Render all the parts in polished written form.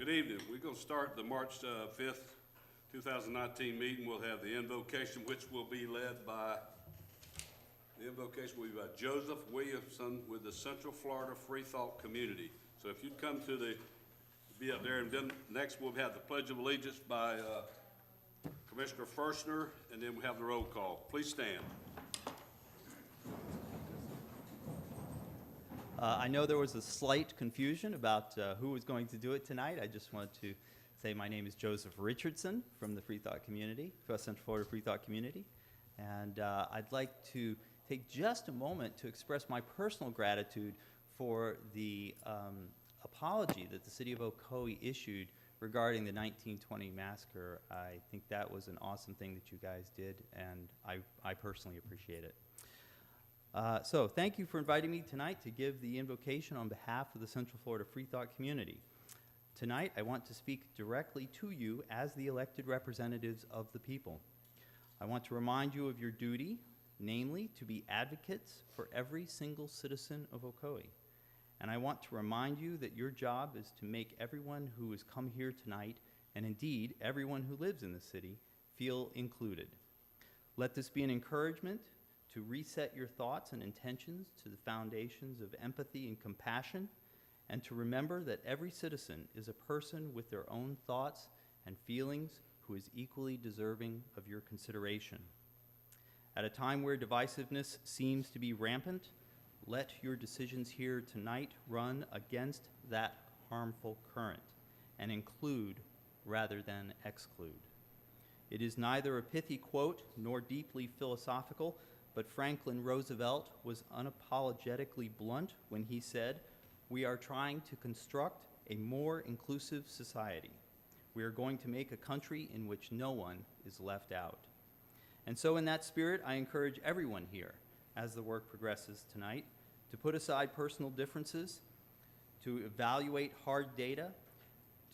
Good evening. We're going to start the March 5th, 2019 meeting. We'll have the invocation, which will be led by, Joseph Williamson with the Central Florida Free Thought Community. So if you'd come to be up there, and then next we'll have the Pledge of Allegiance by Commissioner Fershner, and then we have the roll call. Please stand. I know there was a slight confusion about who was going to do it tonight. I just want to say my name is Joseph Richardson from the Free Thought Community, Central Florida Free Thought Community. And I'd like to take just a moment to express my personal gratitude for the apology that the city of Ocoee issued regarding the 1920 massacre. I think that was an awesome thing that you guys did, and I personally appreciate it. So thank you for inviting me tonight to give the invocation on behalf of the Central Florida Free Thought Community. Tonight, I want to speak directly to you as the elected representatives of the people. I want to remind you of your duty, namely to be advocates for every single citizen of Ocoee. And I want to remind you that your job is to make everyone who has come here tonight, and indeed everyone who lives in the city, feel included. Let this be an encouragement to reset your thoughts and intentions to the foundations of empathy and compassion, and to remember that every citizen is a person with their own thoughts and feelings who is equally deserving of your consideration. At a time where divisiveness seems to be rampant, let your decisions here tonight run against that harmful current and include rather than exclude. It is neither a pithy quote nor deeply philosophical, but Franklin Roosevelt was unapologetically blunt when he said, "We are trying to construct a more inclusive society. We are going to make a country in which no one is left out." And so in that spirit, I encourage everyone here, as the work progresses tonight, to put aside personal differences, to evaluate hard data,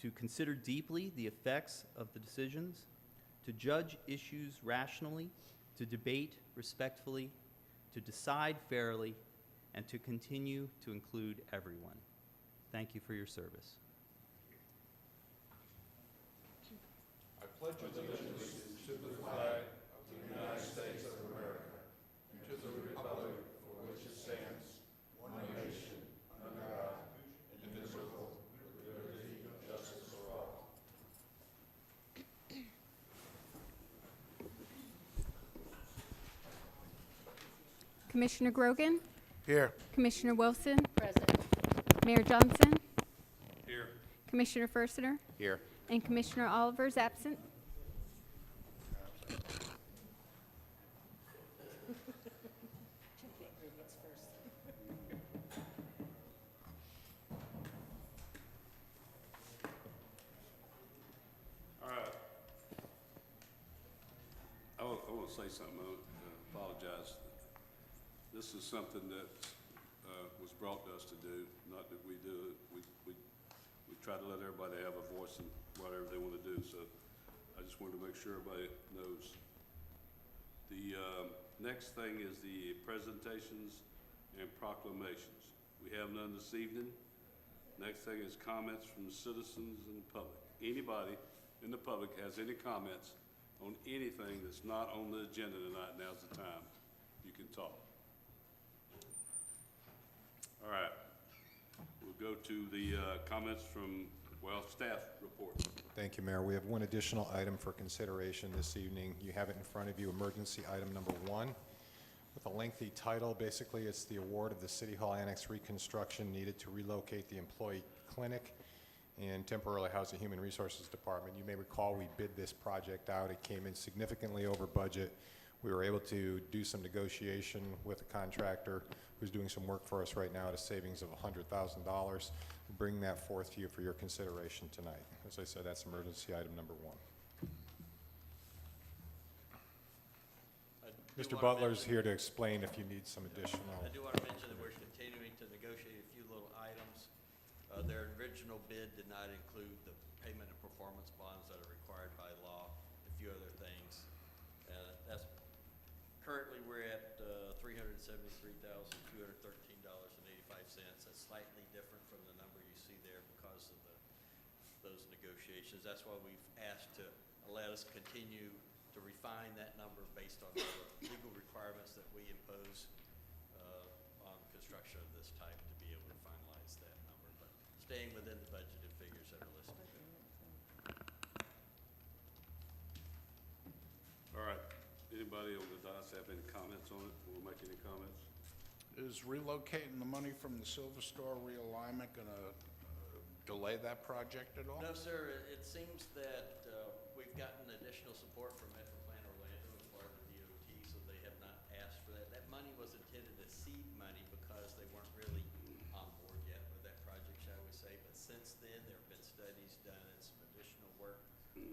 to consider deeply the effects of the decisions, to judge issues rationally, to debate respectfully, to decide fairly, and to continue to include everyone. Thank you for your service. I pledge allegiance to the flag of the United States of America and to the republic for which it stands, one nation, under God, indivisible, with liberty and justice for all. Commissioner Grogan? Here. Commissioner Wilson? Present. Mayor Johnson? Here. Commissioner Fershner? Here. And Commissioner Oliver is absent. All right. I want to say something. I apologize. This is something that was brought to us to do, not that we do it. We try to let everybody have a voice in whatever they want to do. So I just wanted to make sure everybody knows. The next thing is the presentations and proclamations. We have none this evening. Next thing is comments from the citizens and the public. Anybody in the public has any comments on anything that's not on the agenda tonight, now's the time you can talk. All right, we'll go to the comments from, staff report. Thank you, Mayor. We have one additional item for consideration this evening. You have it in front of you, emergency item number 1, with a lengthy title. Basically, it's the award of the City Hall Annex reconstruction needed to relocate the employee clinic and temporarily house the Human Resources Department. You may recall we bid this project out. It came in significantly over budget. We were able to do some negotiation with a contractor who's doing some work for us right now at a savings of $100,000. Bring that forth to you for your consideration tonight. As I said, that's emergency item number 1. Mr. Butler's here to explain if you need some additional. I do want to mention that we're continuing to negotiate a few little items. Their original bid did not include the payment and performance bonds that are required by law, a few other things. That's currently we're at $373,213.85. That's slightly different from the number you see there because of the those negotiations. That's why we've asked to let us continue to refine that number based on all the legal requirements that we impose on construction of this type to be able to finalize that number, but staying within the budgeted figures that are listed there. All right, anybody on the dais have any comments on it? Will make any comments? Is relocating the money from the Silver Star realignment going to delay that project at all? No, sir, it seems that we've gotten additional support from Metro Plan Orlando as part of the DOT, so they have not asked for that. That money was intended as seed money because they weren't really on board yet with that project, shall we say. But since then, there have been studies done and some additional work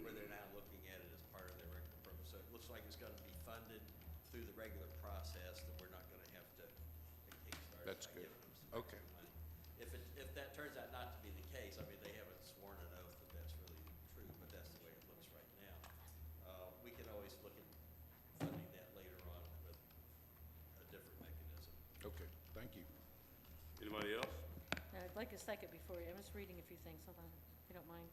where they're now looking at it as part of their regular program. So it looks like it's going to be funded through the regular process, that we're not going to have to kickstart it That's by good. giving them some Okay. extra money. If that turns out not to be the case, I mean, they haven't sworn an oath that that's really true, but that's the way it looks right now. We can always look at funding that later on with a different mechanism. Okay, thank you. Anybody else? I'd like a second before you, I'm just reading a few things, hold on, if you don't mind.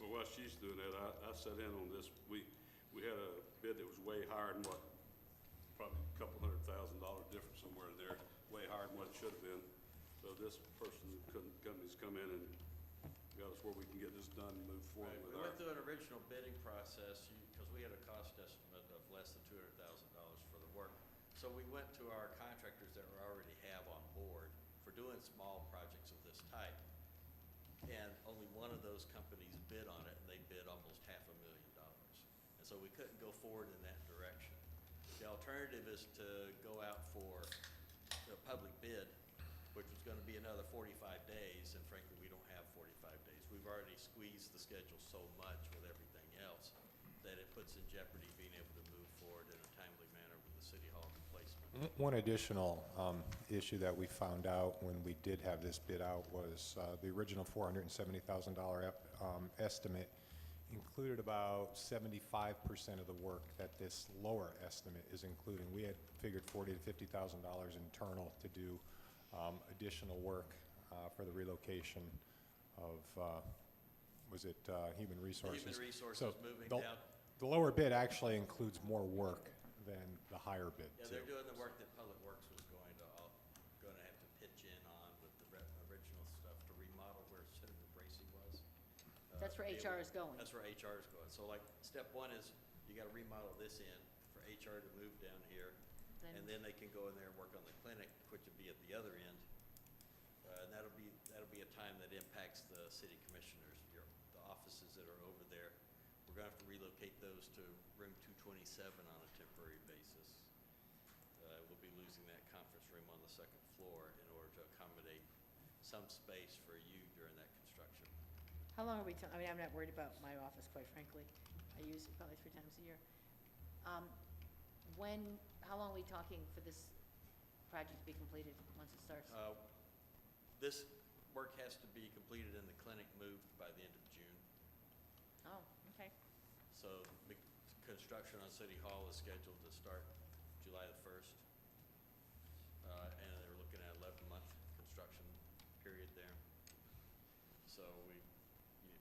Well, while she's doing that, I sat in on this. We had a bid that was way higher than what, probably a couple $100,000 difference somewhere in there, way higher than what it should have been. So this company's come in and got us where we can get this done and move forward Right, with we our. went through an original bidding process, because we had a cost estimate of less than $200,000 for the work. So we went to our contractors that we already have on board for doing small projects of this type. And only one of those companies bid on it, and they bid almost $500,000. And so we couldn't go forward in that direction. The alternative is to go out for a public bid, which was gonna be another 45 days, and frankly, we don't have 45 days. We've already squeezed the schedule so much with everything else that it puts in jeopardy being able to move forward in a timely manner with the city hall replacement. One additional issue that we found out when we did have this bid out was the original $470,000 estimate included about 75% of the work that this lower estimate is including. We had figured $40,000 to $50,000 internal to do additional work for the relocation of, was it Human Resources? Human Resources So moving the- down. The lower bid actually includes more work than the higher bid, Yeah, too. they're doing the work that Public Works was going to have to pitch in on with the original stuff to remodel where Senator Bracy was. That's where to be able- HR is going. That's where HR is going. So like, step one is you gotta remodel this end for HR to move down here. And then they can go in there and work on the clinic, which would be at the other end. And that'll be a time that impacts the city commissioners, the offices that are over there. We're gonna have to relocate those to room 227 on a temporary basis. We'll be losing that conference room on the second floor in order to accommodate some space for you during that construction. How long are we, I mean, I'm not worried about my office, quite frankly. I use it probably 3 times a year. How long are we talking for this project to be completed once it starts? This work has to be completed and the clinic moved by the end of June. Oh, okay. So the construction on City Hall is scheduled to start July the 1st. And they're looking at 11-month construction period there. So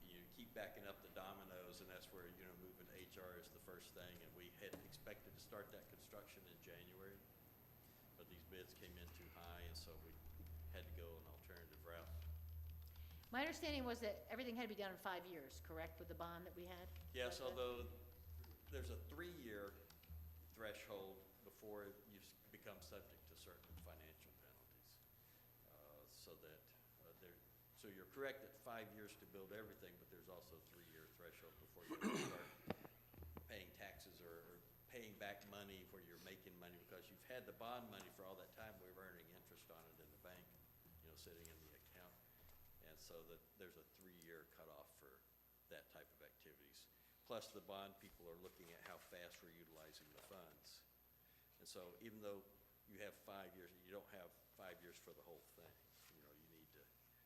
you keep backing up the dominoes, and that's where, moving HR is the first thing. And we had expected to start that construction in January, but these bids came in too high, and so we had to go an alternative route. My understanding was that everything had to be done in 5 years, correct, with the bond that we had? Yes, although there's a 3-year threshold before you become subject to certain financial penalties. So you're correct that 5 years to build everything, but there's also a 3-year threshold before you can start paying taxes or paying back money where you're making money, because you've had the bond money for all that time. We're earning interest on it in the bank, sitting in the account. And so there's a 3-year cutoff for that type of activities. Plus, the bond people are looking at how fast we're utilizing the funds. And so even though you have 5 years, you don't have 5 years for the whole thing.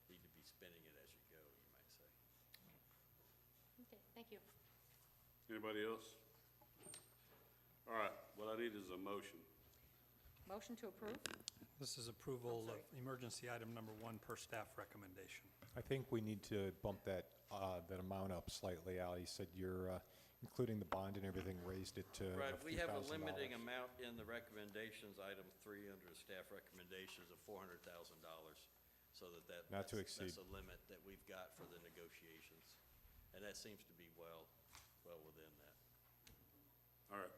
You need to be spending it as you go, you might say. Okay, thank you. Anybody else? All right, what I need is a motion. Motion to approve? This is approval of emergency item number 1 per staff recommendation. I think we need to bump that amount up slightly, Al. You said you're, including the bond and everything, raised it to Right, a we few have a $1,000s. limiting amount in the recommendations, item 3 under the staff recommendations of $400,000. So that. Not to that's- exceed. That's a limit that we've got for the negotiations. And that seems to be well within that. All right.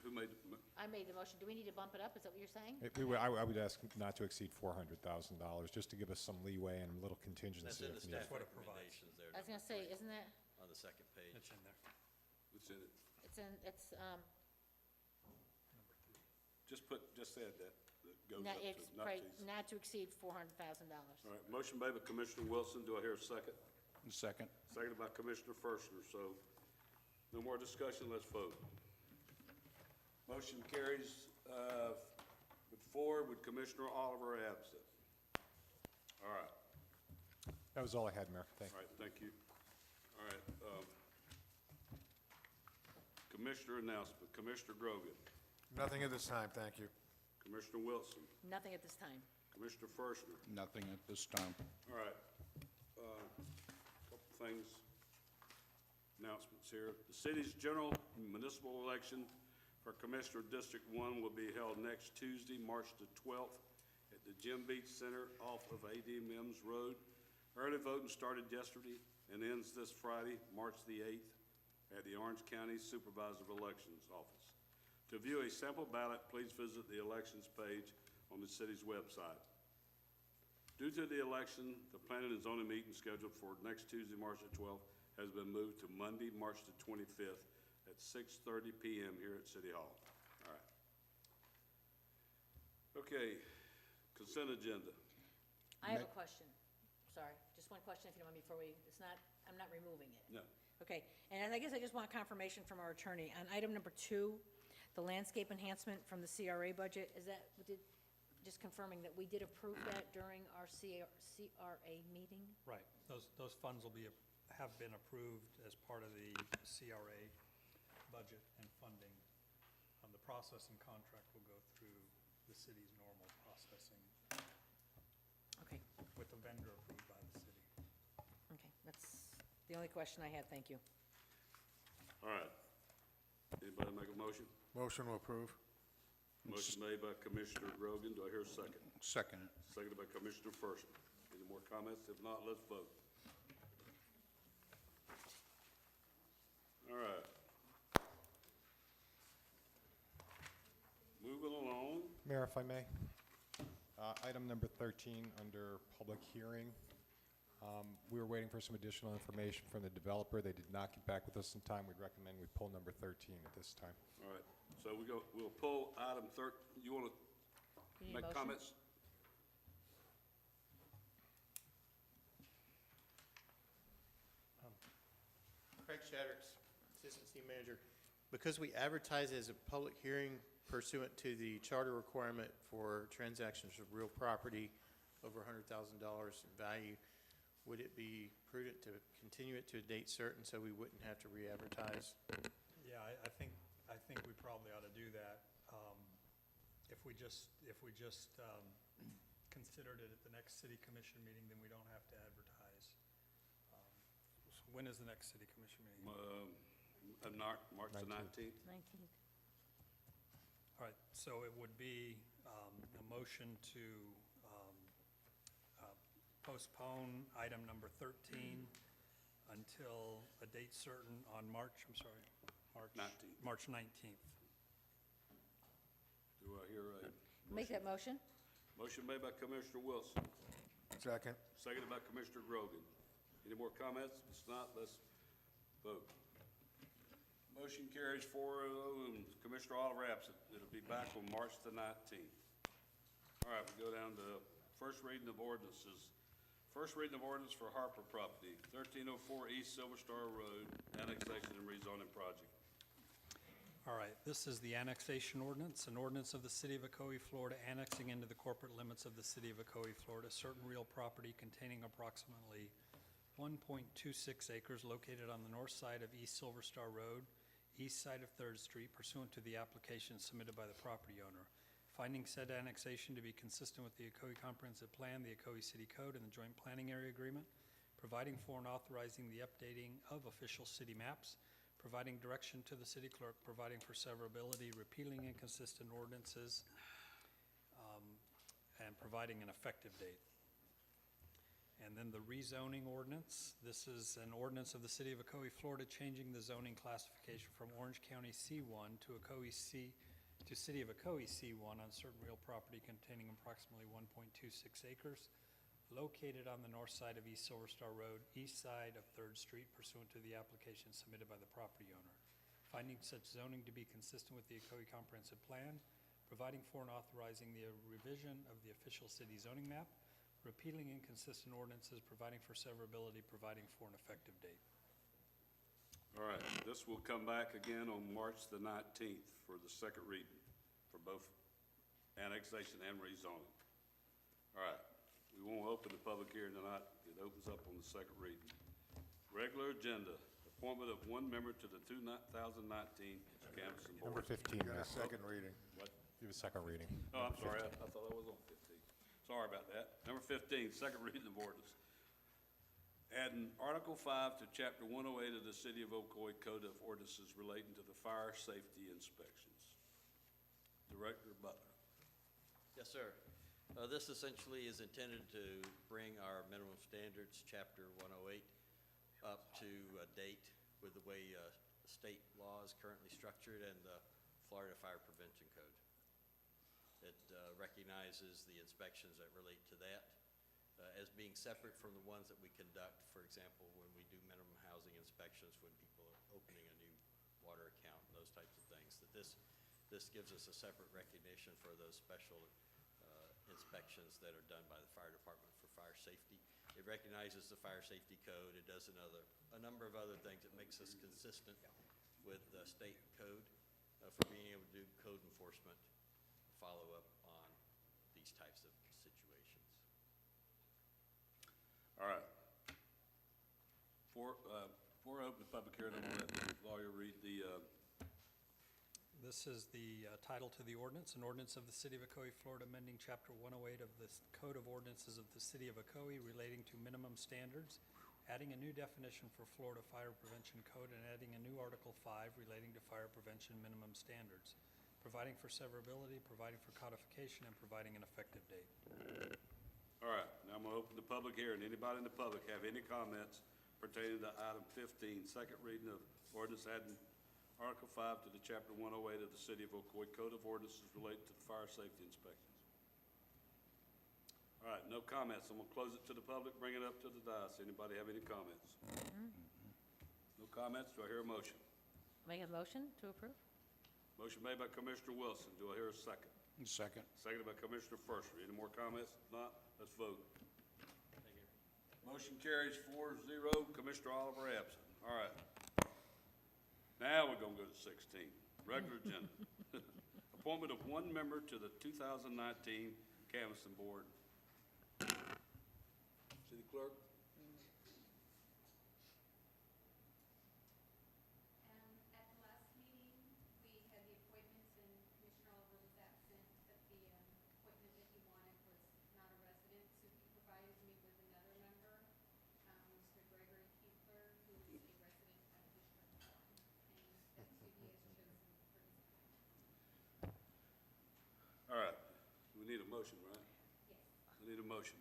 Who made, I made the motion. Do we need to bump it up? Is that what you're saying? I would ask not to exceed $400,000, just to give us some leeway and a little That's contingency in the if needed. staff what it provides. recommendations there. I was gonna say, isn't that, On the second page. It's in there. what's in it? it's, Just add that goes up to it's not to exceed. not to exceed $400,000. All right, motion made by Commissioner Wilson. Do I hear a second? Second. Seconded by Commissioner Fershner. So no more discussion, let's vote. Motion carries with 4 with Commissioner Oliver absent. All right, That was all I had, Mayor. Thank all you. right, thank you. All right. Commissioner announcement, Commissioner Grogan, Nothing at this time, thank you. Commissioner Wilson, Nothing at this time. Commissioner Fershner. Nothing at this time. All right. Couple things, announcements here. The city's general municipal election for Commissioner District 1 will be held next Tuesday, March the 12th, at the Jim Beach Center off of A.D. Mims Road. Early voting started yesterday and ends this Friday, March the 8th, at the Orange County Supervisor of Elections Office. To view a sample ballot, please visit the elections page on the city's website. Due to the election, the planning and zoning meeting scheduled for next Tuesday, March the 12th, has been moved to Monday, March the 25th at 6:30 p.m. here at City Hall. All right. Okay, consent agenda. I have a question. Sorry, just one question if you don't mind before I'm not removing it. No. Okay, and I guess I just want confirmation from our attorney. On item number 2, the landscape enhancement from the CRA budget, just confirming that we did approve that during our CRA meeting? Right. Those funds have been approved as part of the CRA budget and funding. The processing contract will go through the city's normal processing Okay, with the vendor approved by the city. okay, that's the only question I had. Thank you. All right. Anybody make a motion? Motion to approve. Motion made by Commissioner Grogan. Do I hear a second? Second. Seconded by Commissioner Fershner. Any more comments? If not, let's vote. All right. Moving along. Mayor, if I may. Item number 13, under public hearing. We were waiting for some additional information from the developer. They did not get back with us in time. We'd recommend we pull number 13 at this time. All right. So we'll pull item 13. You want You to need a make motion? comments? Craig Shaddricks, Assistant City Manager. Because we advertise as a public hearing pursuant to the charter requirement for transactions of real property over $100,000 in value, would it be prudent to continue it to a date certain so we wouldn't have to re-advertise? Yeah, I think we probably ought to do that. If we just considered it at the next city commission meeting, then we don't have to advertise. So when is the next city commission meeting? March the 19th. 19th. All right, so it would be a motion to postpone item number 13 until a date certain on March 19th. March 19th. Do I hear a Make that motion? motion made by Commissioner Wilson, Second. seconded by Commissioner Grogan. Any more comments? If not, let's vote. Motion carries 4-0, and Commissioner Oliver absent. It'll be back on March the 19th. All right, we go down to first reading of ordinances. First reading of ordinance for Harper property, 1304 East Silver Star Road, annexation and rezoning project. All right, this is the annexation ordinance, an ordinance of the City of Ocoee, Florida, annexing into the corporate limits of the City of Ocoee, Florida, certain real property containing approximately 1.26 acres located on the north side of East Silver Star Road, east side of 3rd Street, pursuant to the application submitted by the property owner. finding said annexation to be consistent with the Ocoee Comprehensive Plan, the Ocoee City Code, and the Joint Planning Area Agreement, providing for and authorizing the updating of official city maps, providing direction to the city clerk, providing for severability, repealing inconsistent ordinances, and providing an effective date. And then the rezoning ordinance. This is an ordinance of the City of Ocoee, Florida, changing the zoning classification from Orange County C1 to City of Ocoee C1 on certain real property containing approximately 1.26 acres, located on the north side of East Silver Star Road, east side of 3rd Street, pursuant to the application submitted by the property owner. Finding such zoning to be consistent with the Ocoee Comprehensive Plan, providing for and authorizing the revision of the official city zoning map, repealing inconsistent ordinances, providing for severability, providing for an effective date. All right, this will come back again on March the 19th for the second reading for both annexation and rezoning. All right, we won't open the public hearing tonight. It opens up on the second reading. Regular agenda, appointment of one member to the 2019 Canvassing Number Board. 15, Got a Miss. second reading. What? You have a second reading. Oh, I'm sorry, I thought I was on 15. Sorry about that. Number 15, second reading of ordinance. Adding Article 5 to Chapter 108 of the City of Ocoee Code of Ordinances relating to the fire safety inspections. Director Butler. Yes, sir. This essentially is intended to bring our minimum standards, Chapter 108, up to date with the way state law is currently structured and the Florida Fire Prevention Code. It recognizes the inspections that relate to that as being separate from the ones that we conduct, for example, when we do minimum housing inspections, when people are opening a new water account, and those types of things. That this gives us a separate recognition for those special inspections that are done by the fire department for fire safety. It recognizes the fire safety code. It does a number of other things. It makes us consistent with the state code for being able to do code enforcement, follow up on these types of situations. All right. Before I open the public hearing, I'm going to let the lawyer read the, This is the title to the ordinance, an ordinance of the City of Ocoee, Florida, amending Chapter 108 of the Code of Ordinances of the City of Ocoee relating to minimum standards, adding a new definition for Florida Fire Prevention Code, and adding a new Article 5 relating to fire prevention minimum standards, providing for severability, providing for codification, and providing an effective date. all right, now I'm going to open the public hearing. Anybody in the public have any comments pertaining to item 15, second reading of ordinance adding Article 5 to the Chapter 108 of the City of Ocoee Code of Ordinances related to the fire safety inspections? All right, no comments. I'm going to close it to the public, bring it up to the dais. Anybody have any comments? No comments? Do I hear a motion? Make a motion to approve? Motion made by Commissioner Wilson. Do I hear a second? Second. Seconded by Commissioner Firstner. Any more comments? If not, let's vote. Motion carries 4-0. Commissioner Oliver absent. All right. Now we're going to go to 16, regular agenda. Appointment of one member to the 2019 Canvassing Board. City Clerk? At the last meeting, we had the appointments and Commissioner Oliver was absent, but the appointment that he wanted was not a resident, so he provided me with another member, Mr. Gregory Kiefler, who is a resident of District 1, and that's who he has chosen for his appointment. All right. We need a motion, right? Yes. I need a motion.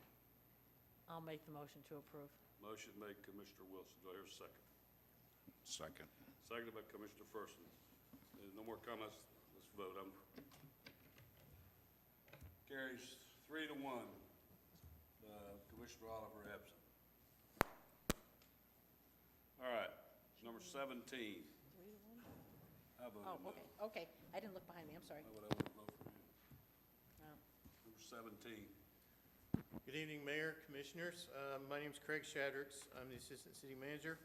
I'll make the motion to approve. Motion made Commissioner Wilson. Do I hear a second? Second. Seconded by Commissioner Firstner. No more comments. Let's vote. Carries 3-1. Commissioner Oliver absent. All right, number 17. 3-1? How about Oh, okay. I didn't look behind me, I'm sorry. How would I vote for you? Oh. Number 17. Good evening, Mayor, Commissioners. My name's Craig Shadricks. I'm the Assistant City Manager.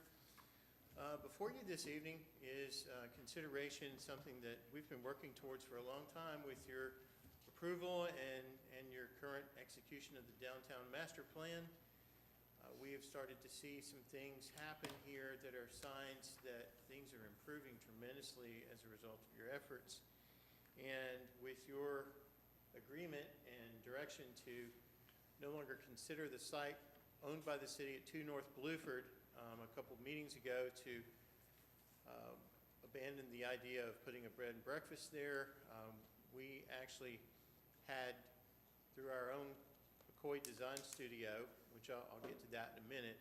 Before you this evening is consideration, something that we've been working towards for a long time with your approval and your current execution of the Downtown Master Plan. We have started to see some things happen here that are signs that things are improving tremendously as a result of your efforts. And with your agreement and direction to no longer consider the site owned by the city at 2 North Bluford a couple of meetings ago to abandon the idea of putting a bread and breakfast there. We actually had, through our own Ocoee design studio, which I'll get to that in a minute,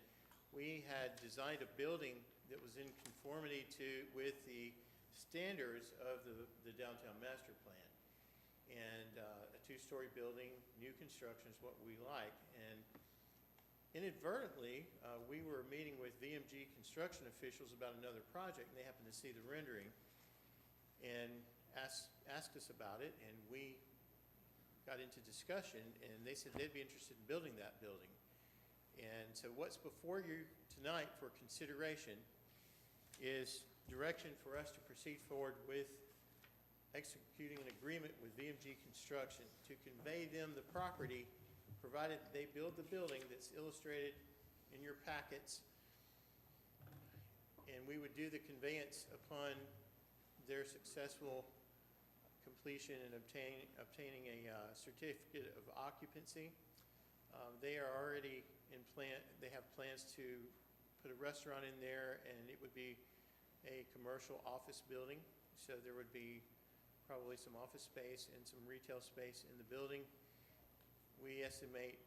we had designed a building that was in conformity with the standards of the downtown master plan. And a 2-story building, new construction is what we like. And inadvertently, we were meeting with VMG construction officials about another project, and they happened to see the rendering and asked us about it, and we got into discussion, and they said they'd be interested in building that building. And so what's before you tonight for consideration is direction for us to proceed forward with executing an agreement with VMG Construction to convey them the property, provided they build the building that's illustrated in your packets. And we would do the conveyance upon their successful completion and obtaining a certificate of occupancy. They are already they have plans to put a restaurant in there, and it would be a commercial office building. So there would be probably some office space and some retail space in the building. We estimate,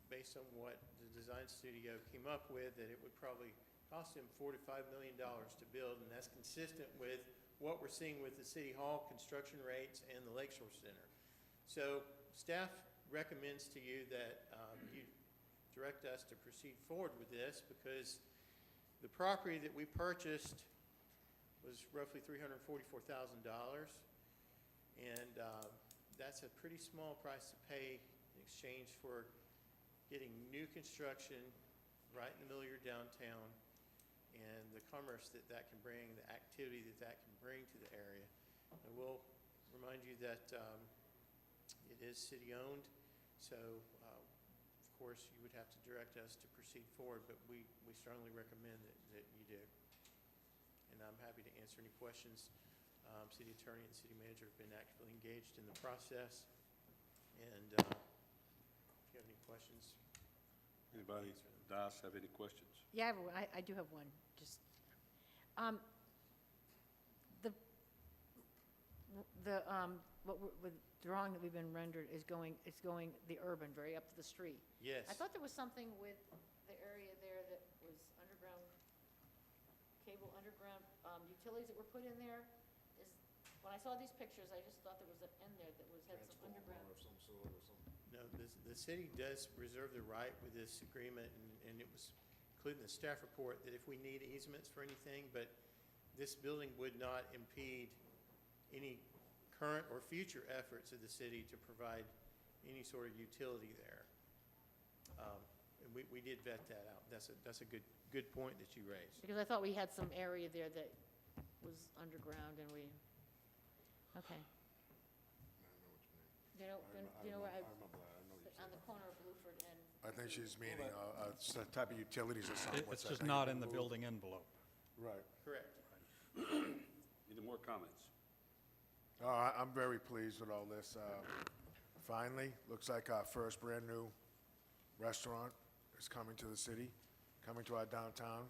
based on what the design studio came up with, that it would probably cost them $4 to $5 million to build, and that's consistent with what we're seeing with the City Hall construction rates and the Lakeshore Center. So staff recommends to you that you direct us to proceed forward with this, because the property that we purchased was roughly $344,000, and that's a pretty small price to pay in exchange for getting new construction right in the middle of your downtown, and the commerce that that can bring, the activity that that can bring to the area. I will remind you that it is city-owned, so of course you would have to direct us to proceed forward, but we strongly recommend that you do. And I'm happy to answer any questions. City Attorney and City Manager have been actively engaged in the process, and if you have any questions. Anybody, Dice, have any questions? Yeah, I do have one, just, with drawing that we've been rendered is it's going the urban, very up to the street. Yes. I thought there was something with the area there that was underground, cable underground, utilities that were put in there. When I saw these pictures, I just thought there was an end there that had some underground. Transformer of some sort or something. No, the city does reserve the right with this agreement, and it was included in the staff report, that if we need easements for anything, but this building would not impede any current or future efforts of the city to provide any sort of utility there. And we did vet that out. That's a good point that you raised. Because I thought we had some area there that was underground, and okay. You know, where I remember that, I know you on the corner of Bluford and, I think she's meaning some type of utilities or something. It's just not in the building envelope. Right. Correct. Any more comments? I'm very pleased with all this. Finally, looks like our first brand-new restaurant is coming to the city, coming to our downtown,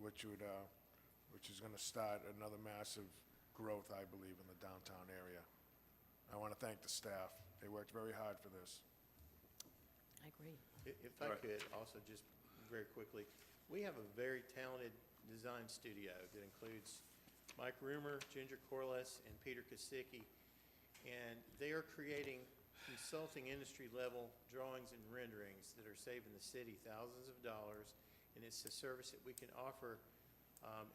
which is going to start another massive growth, I believe, in the downtown area. I want to thank the staff. They worked very hard for this. I agree. If I could also just very quickly, we have a very talented design studio that includes Mike Roomer, Ginger Corliss, and Peter Kosicki, and they are creating consulting industry-level drawings and renderings that are saving the city thousands of dollars, and it's a service that we can offer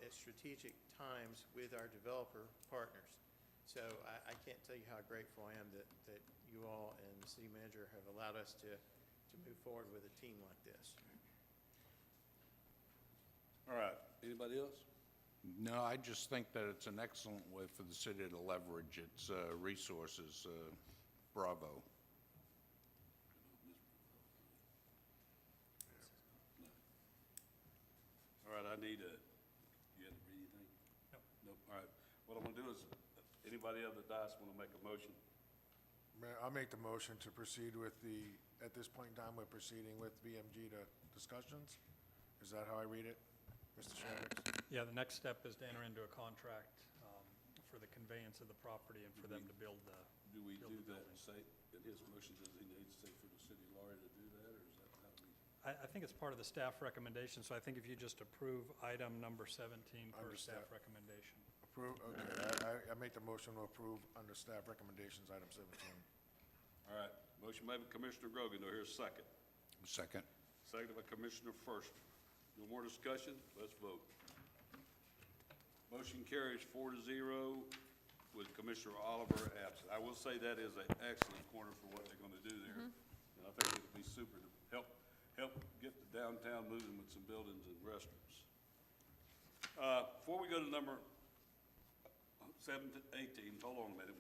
at strategic times with our developer partners. So I can't tell you how grateful I am that you all and the city manager have allowed us to move forward with a team like this. All right, anybody else? No, I just think that it's an excellent way for the city to leverage its resources. Bravo. All right, I need you had to read anything? No. Nope, all right. What I'm gonna do is, anybody other than Dice want to make a motion? Mayor, I'll make the motion to proceed with at this point in time, we're proceeding with BMG to discussions. Is that how I read it, Mr. Shavitz? Yeah, the next step is to enter into a contract for the conveyance of the property and for them to build the, Do we Build do the that building. and say, in his motion, does he need to say for the city lawyer to do that, or is that how we? I think it's part of the staff recommendation, so I think if you just approve item number 17 per Under staff staff. recommendation. Approve, okay, I make the motion to approve under staff recommendations, item 17. All right, motion made by Commissioner Grogan, do I hear a second? Second. Seconded by Commissioner First. No more discussion, let's vote. Motion carries 4-0 with Commissioner Oliver absent. I will say that is an excellent corner for what they're gonna do there. And I think it'll be super to help get the downtown moving with some buildings and restrooms. Before we go to number 18, hold on a minute.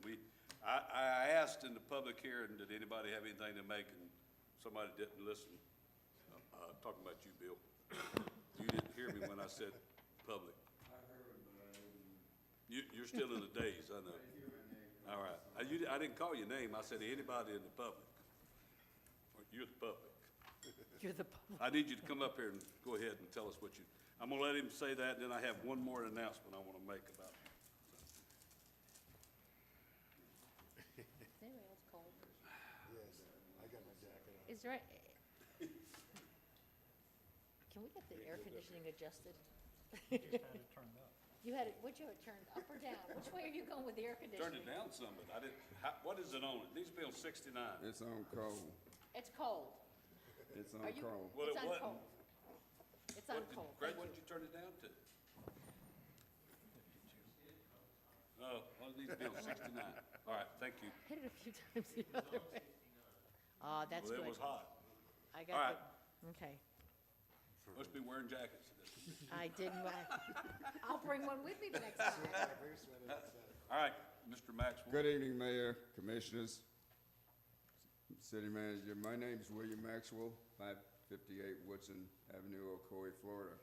I asked in the public hearing, did anybody have anything to make, and somebody didn't listen. Talking about you, Bill. You didn't hear me when I said public. I heard, but I didn't. You're still in the daze, I know. All right. I didn't call your name. I said anybody in the public. You're the public. You're the public. I need you to come up here and go ahead and tell us what you, I'm gonna let him say that, and then I have one more announcement I wanna make about it. Anyway, it's cold. Yes, I got my jacket on. Is there, can we get the air conditioning adjusted? Just had it turned up. You had it, would you have it turned up or down? Which way are you going with the air Turn conditioning? it down some, but I didn't, what is it on? It needs to be on 69. It's on cold. It's cold. It's on Are you, cold. Well, it's it on wasn't. cold. It's on What did- cold. Greg, Thank what you. did you turn it down to? Oh, well, it needs to be on 69. All right, thank you. Hit it a few times the other way. Oh, that's Well, good. it was hot. I All got right. the, okay. Must be wearing jackets. I didn't, I'll bring one with me the next time. All right, Mr. Maxwell. Good evening, Mayor, Commissioners, City Manager. My name is William Maxwell, 558 Woodson Avenue, Ocoee, Florida.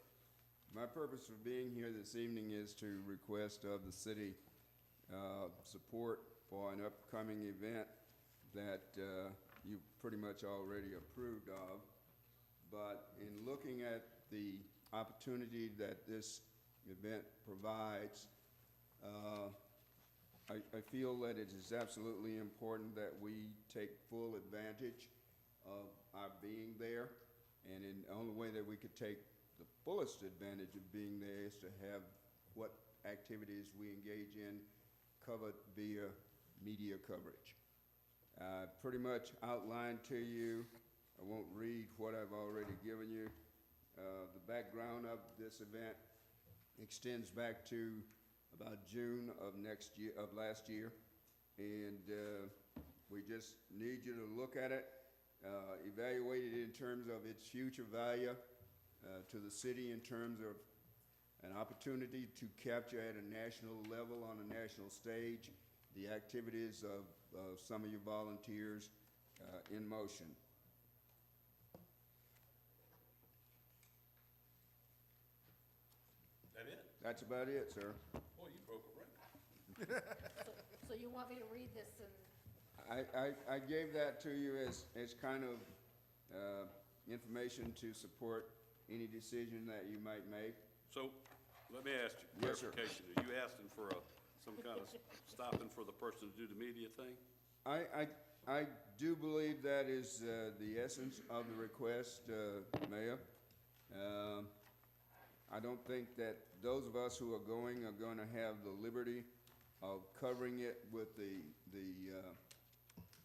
My purpose for being here this evening is to request of the city support for an upcoming event that you pretty much already approved of. But in looking at the opportunity that this event provides, I feel that it is absolutely important that we take full advantage of our being there. And the only way that we could take the fullest advantage of being there is to have what activities we engage in covered via media coverage. Pretty much outlined to you, I won't read what I've already given you. The background of this event extends back to about June of last year. And we just need you to look at it, evaluate it in terms of its future value to the city, in terms of an opportunity to capture at a national level, on a national stage, the activities of some of your volunteers in motion. That it? That's about it, sir. Boy, you broke a record. So you want me to read this and, I gave that to you as kind of information to support any decision that you might make. So, let me ask you Yes, sir. clarification. Are you asking for some kind of stopping for the person to do the media thing? I do believe that is the essence of the request, Mayor. I don't think that those of us who are going to have the liberty of covering it with the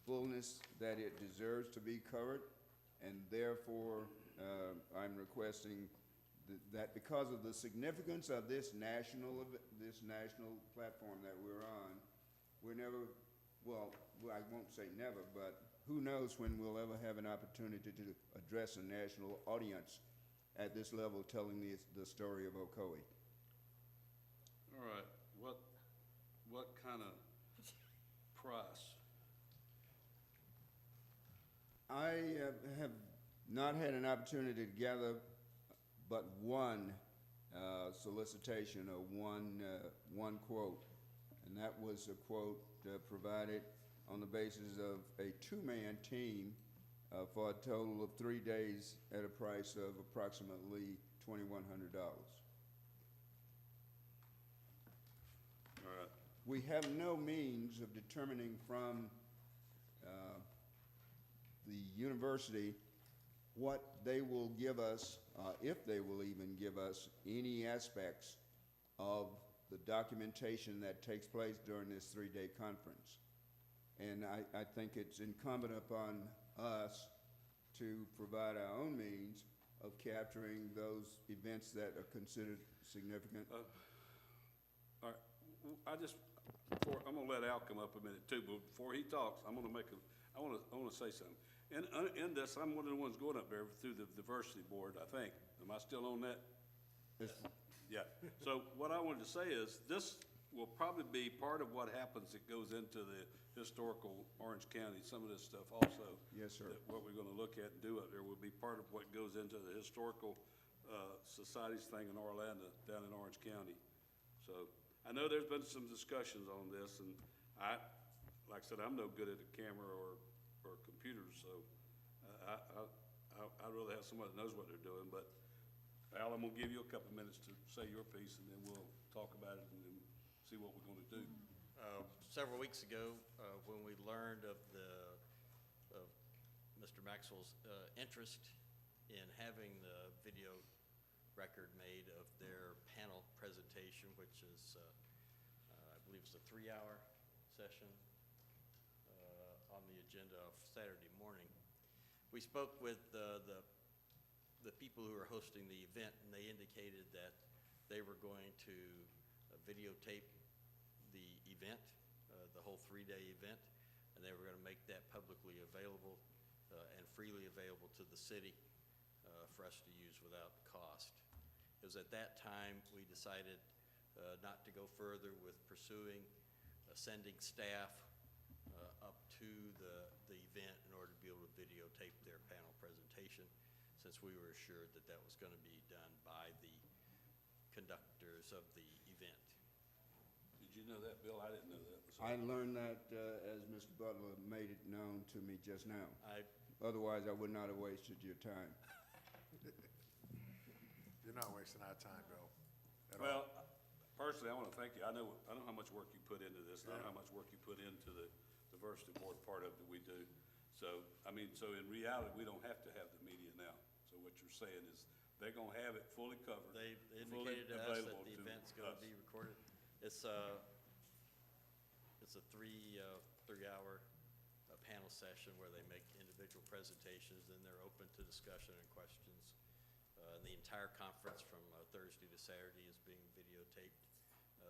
fullness that it deserves to be covered, and therefore I'm requesting that because of the significance of this national platform that we're on, we're never, well, I won't say never, but who knows when we'll ever have an opportunity to address a national audience at this level, telling the story of Ocoee. All right, what kind of price? I have not had an opportunity to gather but one solicitation or one quote, and that was a quote provided on the basis of a two-man team for a total of 3 days at a price of approximately $2,100. All right. We have no means of determining from the university what they will give us, if they will even give us any aspects of the documentation that takes place during this 3-day conference. And I think it's incumbent upon us to provide our own means of capturing those events that are considered significant. All right, I'm gonna let Al come up a minute too, but before he talks, I wanna say something. In this, I'm one of the ones going up there through the diversity board, I think. Am I still on that? Yeah, so what I wanted to say is, this will probably be part of what happens that goes into the historical Orange County, some of this stuff also. Yes, sir. That what we're gonna look at and do up there will be part of what goes into the historical, societies thing in Orlando, down in Orange County. So, I know there's been some discussions on this, and like I said, I'm no good at a camera or computers, so I'd rather have somebody that knows what they're doing, but Al, I'm gonna give you a couple minutes to say your piece, and then we'll talk about it and then see what we're gonna do. Several weeks ago, when we learned of Mr. Maxwell's interest in having the video record made of their panel presentation, which is, I believe it's a 3-hour session on the agenda of Saturday morning. We spoke with the people who are hosting the event, and they indicated that they were going to videotape the event, the whole 3-day event, and they were going to make that publicly available and freely available to the city for us to use without cost. It was at that time we decided not to go further with pursuing sending staff up to the event in order to be able to videotape their panel presentation, since we were assured that that was going to be done by the conductors of the event. Did you know that, Bill? I didn't know that. So, I learned that as Mr. Butler made it known to me just now. Otherwise, I would not have wasted your time. You're not wasting our time, Bill. at all. Well, personally, I want to thank you. I know how much work you put into this, and I know how much work you put into the diversity board part of it that we do. So, I mean, so in reality, we don't have to have the media now. So what you're saying is, they're gonna have it fully covered. They fully indicated to us that available the to event's gonna us. be recorded. It's a 3-hour panel session where they make individual presentations, then they're open to discussion and questions. The entire conference from Thursday to Saturday is being videotaped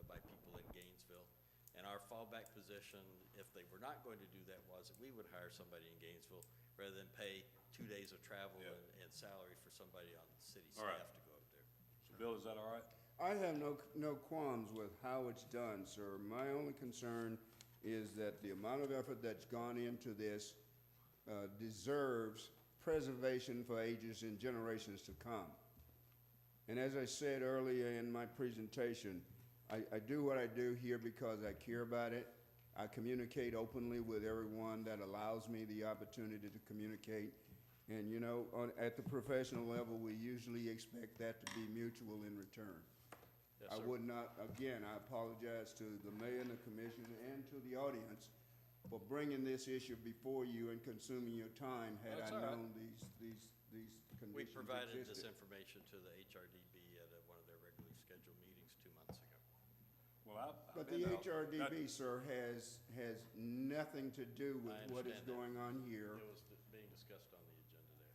by people in Gainesville. And our fallback position, if they were not going to do that, was that we would hire somebody in Gainesville rather than pay 2 days of travel Yeah. and salary for somebody on the city All right. staff to go up there. So, Bill, is that all right? I have no qualms with how it's done, sir. My only concern is that the amount of effort that's gone into this deserves preservation for ages and generations to come. And as I said earlier in my presentation, I do what I do here because I care about it. I communicate openly with everyone that allows me the opportunity to communicate. And, you know, at the professional level, we usually expect that to be mutual in return. Yes, I sir. would not, again, I apologize to the mayor and the commission and to the audience for bringing this issue before you and consuming your time had That's I all right. known these conditions We provided this existed. information to the HRDB at one of their regularly scheduled meetings 2 months ago. Well, I've But been the out. HRDB, sir, has nothing to do with I what is understand that. going on here. It was being discussed on the agenda there.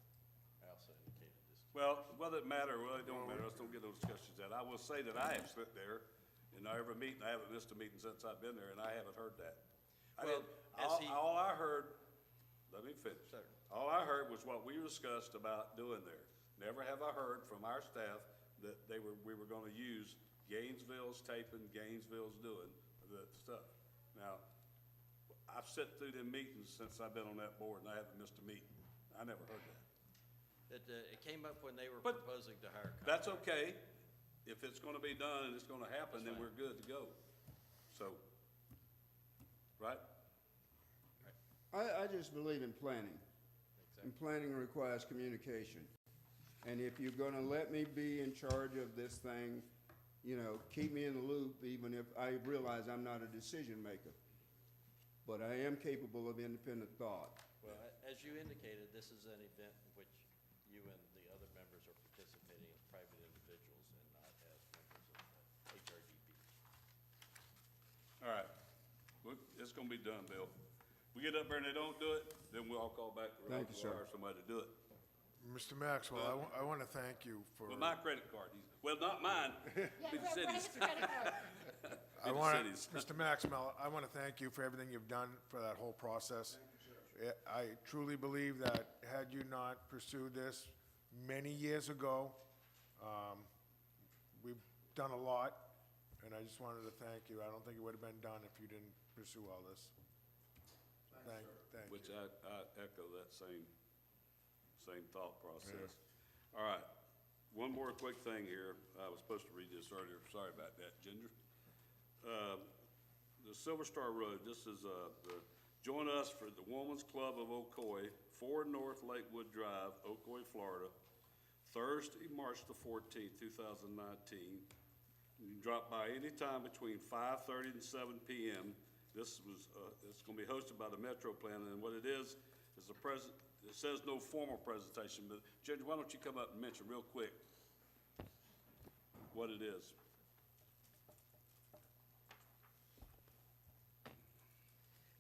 I also indicated this. Well, whether it matter, well, it don't matter, let's don't get those discussions out. I will say that I have sat there, in every meeting, I haven't missed a meeting since I've been there, and I haven't heard that. Well, as he- All I heard, let me finish. Sir. All I heard was what we discussed about doing there. Never have I heard from our staff that we were gonna use Gainesville's taping, Gainesville's doing the stuff. Now, I've sat through them meetings since I've been on that board, and I haven't missed a meeting. I never heard that. It came up when they were But proposing to hire. That's okay. If it's gonna be done and it's gonna happen, then That's we're good to go. So, right? I just believe in planning. And planning requires communication. And if you're gonna let me be in charge of this thing, you know, keep me in the loop, even if I realize I'm not a decision maker. But I am capable of independent thought. Well, as you indicated, this is an event in which you and the other members are participating as private individuals and not as members of the HRDP. All right, well, it's gonna be done, Bill. We get up there and they don't do it, then we'll all call back to Thank you, sir. hire somebody to do it. Mr. Maxwell, I want to thank you for. With my credit card, well, not mine. Yeah, Big Brad cities. has a credit card. I Big want cities. Mr. Maxwell, I want to thank you for everything you've done for that whole process. I truly believe that had you not pursued this many years ago, we've done a lot, and I just wanted to thank you. I don't think it would have been done if you didn't pursue all this. Thank you. Which I echo that same thought process. All right, one more quick thing here. I was supposed to read this earlier. Sorry about that, Ginger. The Silver Star Road, this is, join us for the Women's Club of Ocoee, 4 North Lakewood Drive, Ocoee, Florida, Thursday, March the 14th, 2019. You can drop by anytime between 5:30 and 7 p.m. It's gonna be hosted by the Metro Plan, and what it is it says no formal presentation, but Ginger, why don't you come up and mention real quick what it is?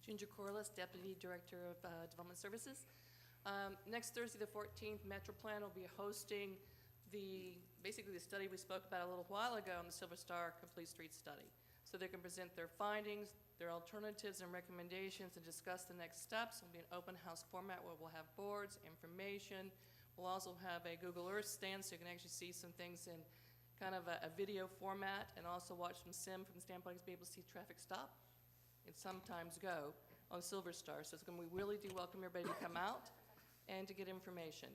Ginger Corliss, Deputy Director of Development Services. Next Thursday, the 14th, Metro Plan will be hosting basically the study we spoke about a little while ago on the Silver Star Complete Street Study. So they can present their findings, their alternatives and recommendations, and discuss the next steps. It'll be an open house format where we'll have boards, information. We'll also have a Google Earth stand so you can actually see some things in kind of a video format, and also watch some sim from the standpoint of be able to see traffic stop and sometimes go on Silver Star. So we really do welcome everybody to come out and to get information.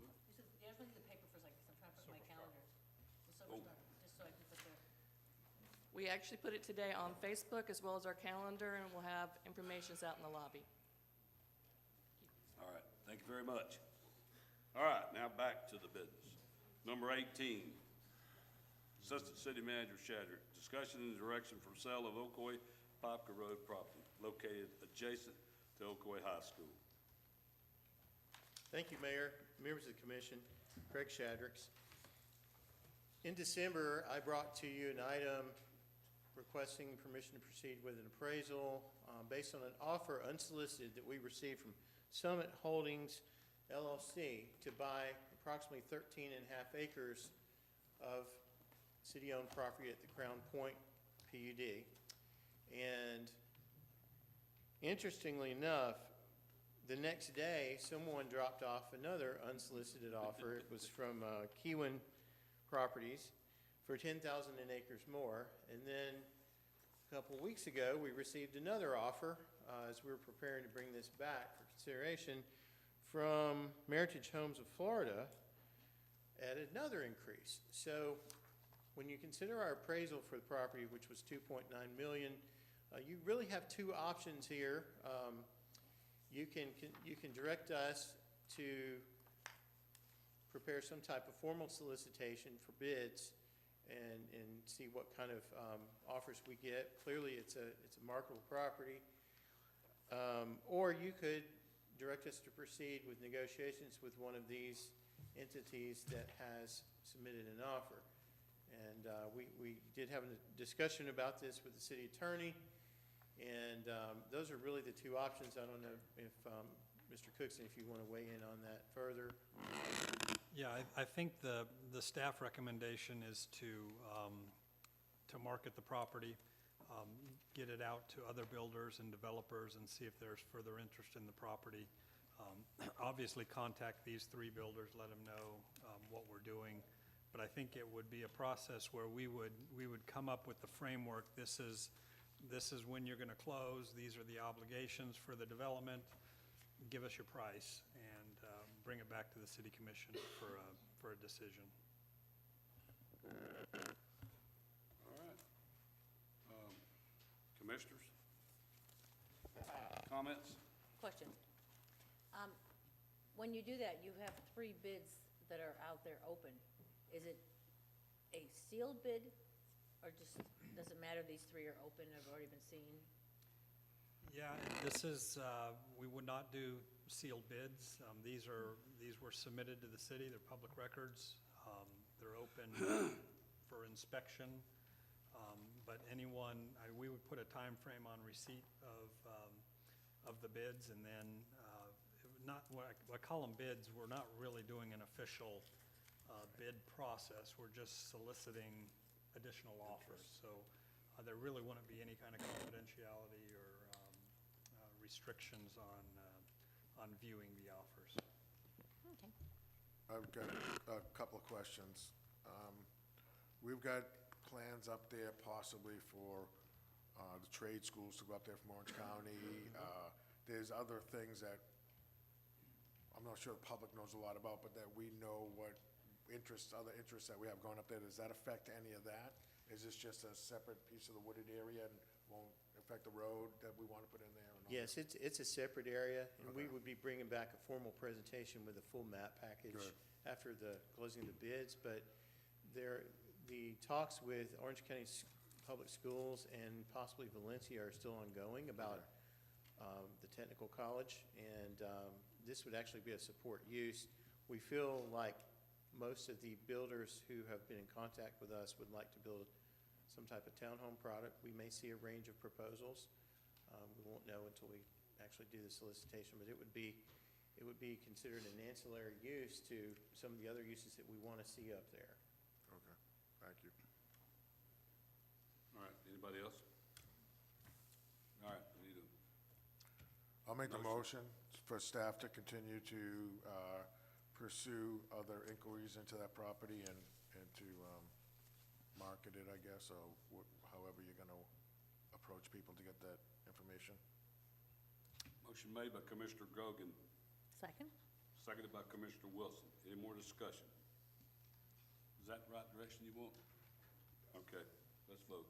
Yeah, I was looking at the paper for a second, 'cause I'm trying to put my calendar. The Silver Star, just so I can put the. We actually put it today on Facebook as well as our calendar, and we'll have informations out in the lobby. All right, thank you very much. All right, now back to the business. Number 18, Assistant City Manager Shadrack, discussion and direction for sale of Ocoee Popka Road property located adjacent to Ocoee High School. Thank you, Mayor, members of the commission, Craig Shadracks. In December, I brought to you an item requesting permission to proceed with an appraisal based on an offer unsolicited that we received from Summit Holdings LLC to buy approximately 13.5 acres of city-owned property at the Crown Point PUD. And interestingly enough, the next day, someone dropped off another unsolicited offer. It was from Keewan Properties for 10,000 acres more. And then a couple of weeks ago, we received another offer as we were preparing to bring this back for consideration from Meritage Homes of Florida at another increase. So when you consider our appraisal for the property, which was $2.9 million, you really have two options here. You can direct us to prepare some type of formal solicitation for bids and see what kind of offers we get. Clearly, it's a marketable property. Or you could direct us to proceed with negotiations with one of these entities that has submitted an offer. And we did have a discussion about this with the city attorney, and those are really the two options. I don't know if, Mr. Cookson, if you want to weigh in on that further. Yeah, I think the staff recommendation is to market the property, get it out to other builders and developers and see if there's further interest in the property. Obviously, contact these three builders, let them know what we're doing. But I think it would be a process where we would come up with the framework. This is when you're going to close. These are the obligations for the development. Give us your price and bring it back to the city commission for a decision. All right. Commissioners? Comments? Question. When you do that, you have 3 bids that are out there open. Is it a sealed bid, or just, does it matter these 3 are open and have already been seen? Yeah, this is, we would not do sealed bids. These were submitted to the city, they're public records. They're open for inspection. But anyone, we would put a time frame on receipt of the bids, and then, not, what I call them bids, we're not really doing an official bid process. We're just soliciting additional offers. So there really wouldn't be any kind of confidentiality or restrictions on viewing the offers. Okay. I've got a couple of questions. We've got plans up there possibly for the trade schools to go up there from Orange County. There's other things that I'm not sure the public knows a lot about, but that we know what other interests that we have going up there. Does that affect any of that? Is this just a separate piece of the wooded area and won't affect the road that we want to put in there? and all Yes, it's a separate area, and we Okay. would be bringing back a formal presentation with a full map package Good. after the closing of the bids, but the talks with Orange County Public Schools and possibly Valencia are still ongoing about the technical college, and this would actually be a support use. We feel like most of the builders who have been in contact with us would like to build some type of townhome product. We may see a range of proposals. We won't know until we actually do the solicitation, but it would be considered an ancillary use to some of the other uses that we want to see up there. Okay, thank you. All right, anybody else? All right, we need a, I'll make the motion for staff to continue to pursue other inquiries into that property and to market it, I guess, or however you're going to approach people to get that information. motion made by Commissioner Grogan, Second? seconded by Commissioner Wilson. Any more discussion? Is that the right direction you want? Okay, let's vote.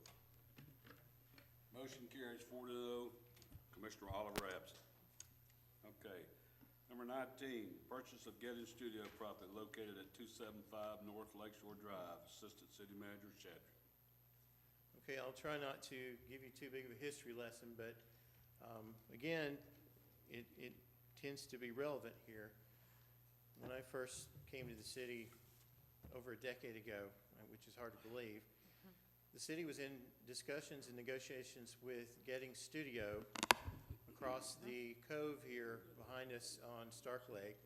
Motion carries 4-0. Commissioner Oliver absent. Okay. Number 19, purchase of Getting Studio property located at 275 North Lakeshore Drive. Assistant City Manager Chadrick. Okay, I'll try not to give you too big of a history lesson, but again, it tends to be relevant here. When I first came to the city over a decade ago, which is hard to believe, the city was in discussions and negotiations with Getting Studio across the cove here behind us on Stark Lake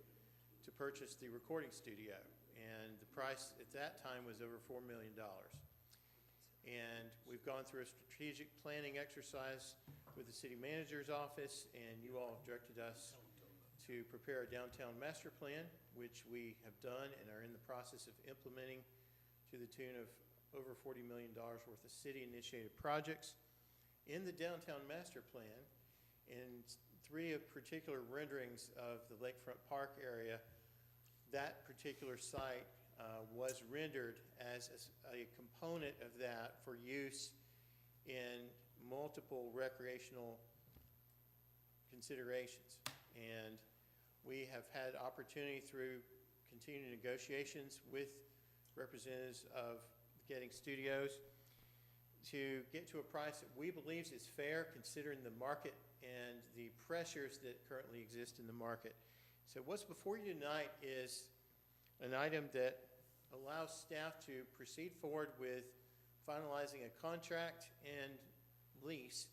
to purchase the recording studio. And the price at that time was over $4 million. And we've gone through a strategic planning exercise with the city manager's office, and you all have directed us to prepare a downtown master plan, which we have done and are in the process of implementing to the tune of over $40 million worth of city-initiated projects. In the downtown master plan, in 3 particular renderings of the Lakefront Park area, that particular site was rendered as a component of that for use in multiple recreational considerations. And we have had opportunity through continued negotiations with representatives of Getting Studios to get to a price that we believe is fair considering the market and the pressures that currently exist in the market. So what's before you tonight is an item that allows staff to proceed forward with finalizing a contract and lease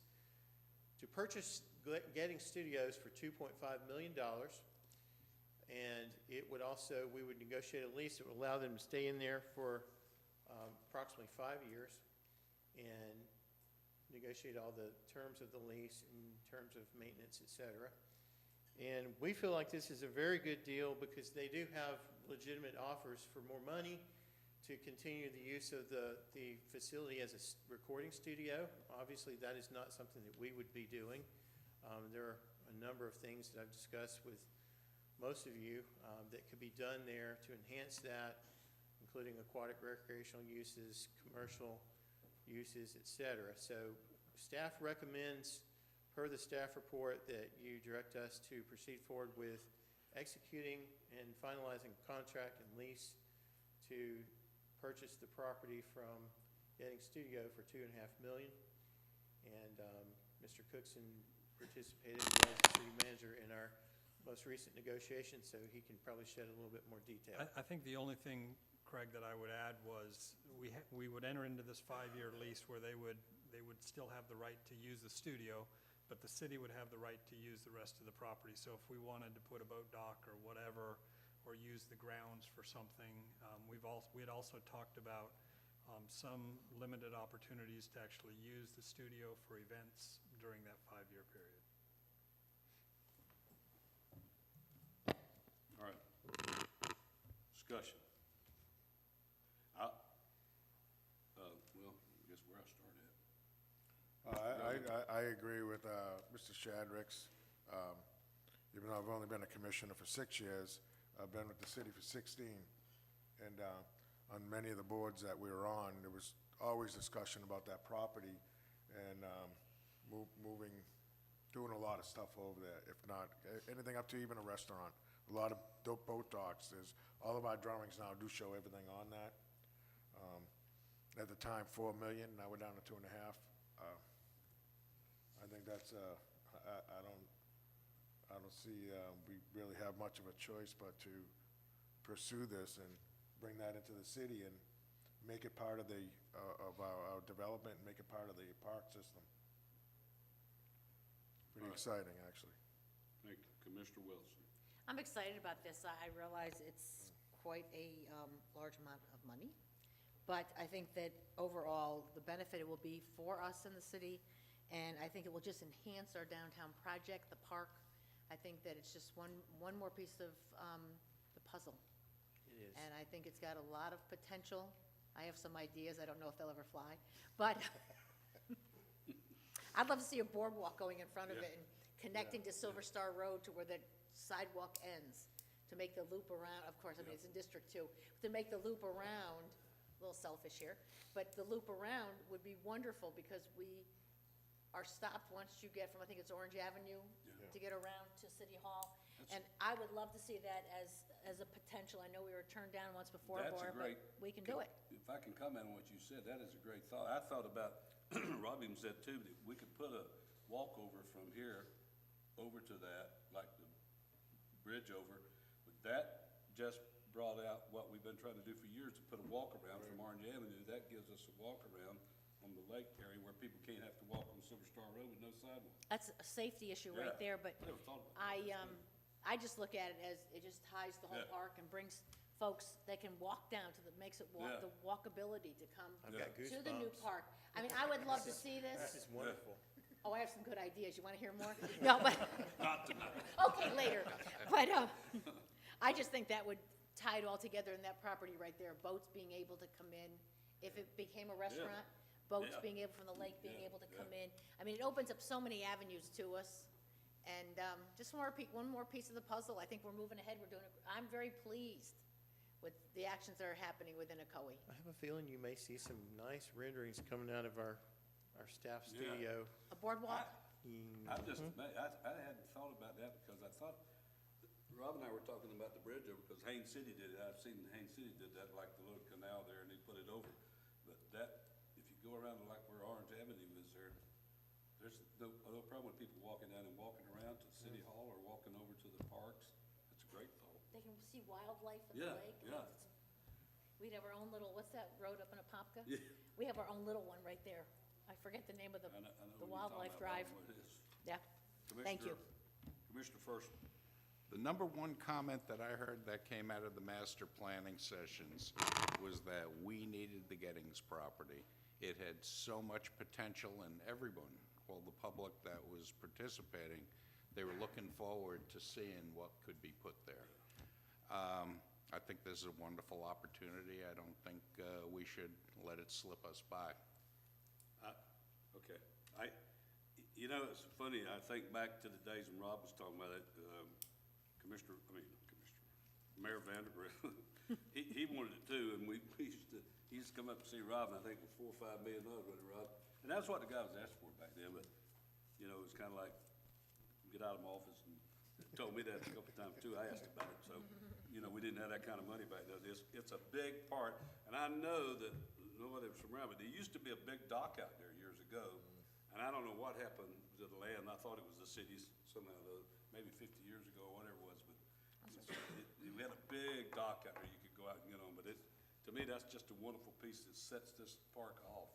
to purchase Getting Studios for $2.5 million. And it would also, we would negotiate a lease that would allow them to stay in there for approximately 5 years and negotiate all the terms of the lease in terms of maintenance, et cetera. And we feel like this is a very good deal because they do have legitimate offers for more money to continue the use of the facility as a recording studio. Obviously, that is not something that we would be doing. There are a number of things that I've discussed with most of you that could be done there to enhance that, including aquatic recreational uses, commercial uses, et cetera. So staff recommends per the staff report, that you direct us to proceed forward with executing and finalizing contract and lease to purchase the property from Getting Studio for $2.5 million. And Mr. Cookson participated as the city manager in our most recent negotiations, so he can probably shed a little bit more detail. I think the only thing, Craig, that I would add was we would enter into this 5-year lease where they would still have the right to use the studio, but the city would have the right to use the rest of the property. So if we wanted to put a boat dock or whatever, or use the grounds for something, we had also talked about some limited opportunities to actually use the studio for events during that 5-year period. All right. Discussion. Well, I guess where I start at. I agree with Mr. Shadrick's. Even though I've only been a commissioner for 6 years, I've been with the city for 16. And on many of the boards that we were on, there was always discussion about that property and doing a lot of stuff over there, if not anything up to even a restaurant. A lot of boat docks. All of our drawings now do show everything on that. At the time, $4 million, now we're down to $2.5 million. I think that's, I don't see, we really have much of a choice but to pursue this and bring that into the city and make it part of our development and make it part of the park system. Pretty exciting, actually. Thank you. Commissioner Wilson. I'm excited about this. I realize it's quite a large amount of money, but I think that overall, the benefit it will be for us in the city, and I think it will just enhance our downtown project, the park. I think that it's just one more piece of the puzzle. It is. And I think it's got a lot of potential. I have some ideas. I don't know if they'll ever fly, but I'd love to see a boardwalk going in front of it and connecting to Silver Star Road to where the sidewalk ends, to make the loop around. Of course, I mean, it's in District 2. To make the loop around, a little selfish here, but the loop around would be wonderful because we are stopped once you get from, I think it's Orange Avenue, to get around to City Hall. And I would love to see that as a potential. I know we were turned down once before, That's a Barbara, great. but we can do it. If I can comment on what you said, that is a great thought. I thought about, Robbie said too, that we could put a walkover from here over to that, like the bridge over. But that just brought out what we've been trying to do for years, to put a walk around from Orange Avenue. That gives us a walk around on the lake area where people can't have to walk on Silver Star Road with no sidewalk. That's a safety issue right there, but I never thought about that. I just look at it as it just ties the whole Yeah. park and brings folks that can walk down to makes it Yeah. the walkability to come I've got to the new goosebumps. park. I mean, I would love to see This this. is wonderful. Oh, I have some good ideas. You want to hear more? No, but, Not tonight. okay, later. But I just think that would tie it all together in that property right there. Boats being able to come in. If it became a restaurant, boats Yeah. being able, from the lake, being Yeah, able to yeah. come in. I mean, it opens up so many avenues to us. And just one more piece of the puzzle. I think we're moving ahead. I'm very pleased with the actions that are happening within Ocoee. I have a feeling you may see some nice renderings coming out of our staff studio. A boardwalk? I'm just, I hadn't thought about that because I thought, Rob and I were talking about the bridge over, because Haines City did it. I've seen Haines City did that, like the little canal there, and they put it over. But that, if you go around to like where Orange Avenue is there, there's no problem with people walking down and walking around to City Hall or walking over to the parks. That's a great thought. They can see wildlife in the Yeah, lake. yeah. We'd have our own little, what's that road up in Apopka? Yeah. We have our own little one right there. I forget the name of I know the what you're talking wildlife about, drive. what it is. Yeah, thank you. Commissioner First. The number one comment that I heard that came out of the master planning sessions was that we needed the Gettings property. It had so much potential, and everyone, well, the public that was participating, they were looking forward to seeing what could be put there. I think this is a wonderful opportunity. I don't think we should let it slip us by. Okay. It's funny, I think back to the days when Rob was talking about it, Mayor Vandergrift, he wanted it too, and he used to come up and see Rob, and I think it was $4 or $5 million, wasn't it, Rob? And that's what the guy was asking for back then, but, you know, it's kinda like, get out of my office, and told me that a couple times too, I asked about it, so, you know, we didn't have that kind of money back then. It's a big part, and I know that nobody was from around, but there used to be a big dock out there years ago, and I don't know what happened to the land, I thought it was the city's somehow, maybe 50 years ago, or whatever it was, but we had a big dock out there you could go out and get on, but to me, that's just a wonderful piece that sets this park off.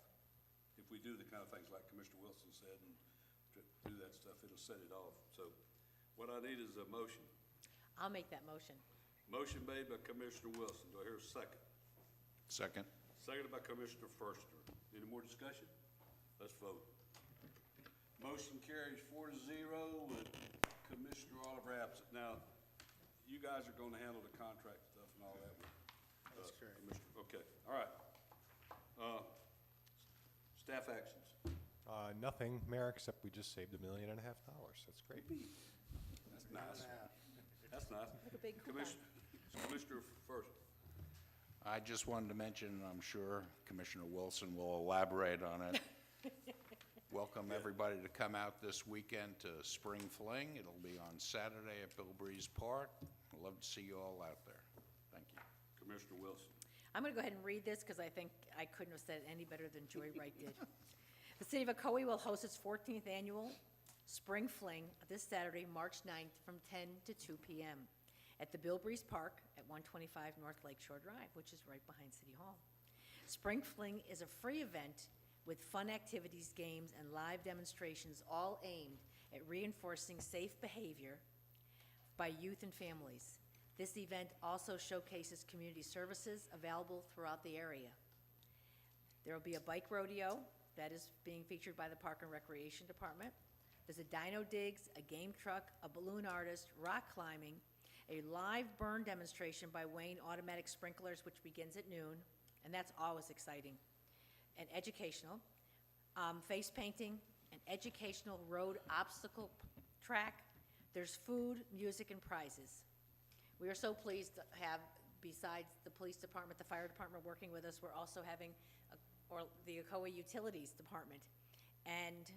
If we do the kind of things like Commissioner Wilson said, and do that stuff, it'll set it off. So what I need is a motion. I'll make that motion. Motion made by Commissioner Wilson. Do I hear a second? Second. Seconded by Commissioner Forster. Any more discussion? Let's vote. Motion carries 4-0 with Commissioner Oliver absent. Now, you guys are going to handle the contract stuff and all that. That's correct. Commissioner, okay, all right. Staff actions. Nothing, Mayor, except we just saved $1.5 million. That's great. That's nice. That's nice. Like a big coupon. Commissioner first. I just wanted to mention, and I'm sure Commissioner Wilson will elaborate on it. Welcome everybody to come out this weekend to Spring Fling. It'll be on Saturday at Bill Breeze Park. I'd love to see you all out there. Thank you. Commissioner Wilson. I'm going to go ahead and read this because I think I couldn't have said it any better than Joy Wright did. The City of Ocoee will host its 14th annual Spring Fling this Saturday, March 9th from 10 to 2 p.m. at the Bill Breeze Park at 125 North Lakeshore Drive, which is right behind City Hall. Spring Fling is a free event with fun activities, games, and live demonstrations, all aimed at reinforcing safe behavior by youth and families. This event also showcases community services available throughout the area. There will be a bike rodeo that is being featured by the Park and Recreation Department. There's a dino digs, a game truck, a balloon artist, rock climbing, a live burn demonstration by Wayne Automatic Sprinklers, which begins at noon, and that's always exciting, and educational, face painting, an educational road obstacle track. There's food, music, and prizes. We are so pleased to have, besides the police department, the fire department working with us, we're also having the Ocoee Utilities Department. And